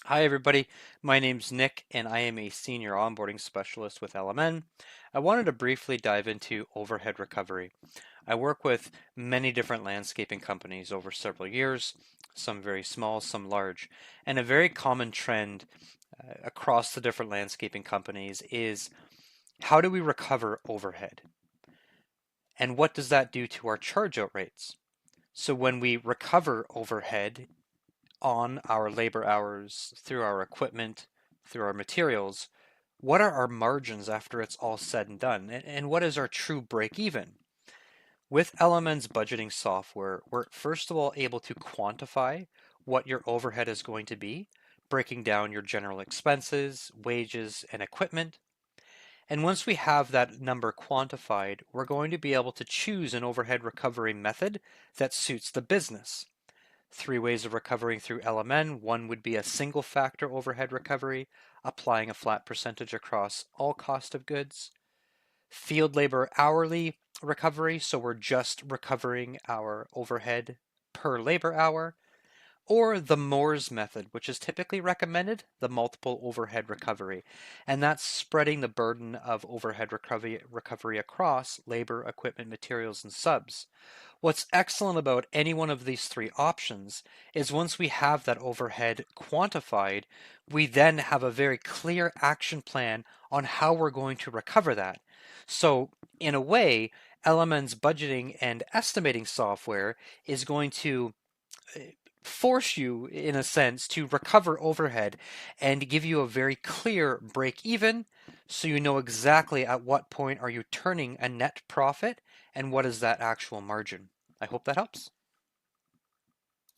Hi, everybody. My name's Nick, and I am a senior onboarding specialist with LMN. I wanted to briefly dive into overhead recovery. I work with many different landscaping companies over several years, some very small, some large. And a very common trend across the different landscaping companies is how do we recover overhead? And what does that do to our charge out rates? So when we recover overhead on our labor hours, through our equipment, through our materials, what are our margins after it's all said and done? And what is our true break even? With LMN's budgeting software, we're first of all able to quantify what your overhead is going to be, breaking down your general expenses, wages, and equipment. And once we have that number quantified, we're going to be able to choose an overhead recovery method that suits the business. Three ways of recovering through LMN. One would be a single factor overhead recovery, applying a flat percentage across all cost of goods. Field labor hourly recovery, so we're just recovering our overhead per labor hour. Or the Moore's method, which is typically recommended, the multiple overhead recovery. And that's spreading the burden of overhead recovery across labor, equipment, materials, and subs. What's excellent about any one of these three options is once we have that overhead quantified, we then have a very clear action plan on how we're going to recover that. So in a way, LMN's budgeting and estimating software is going to uh, force you, in a sense, to recover overhead and give you a very clear break even so you know exactly at what point are you turning a net profit and what is that actual margin. I hope that helps.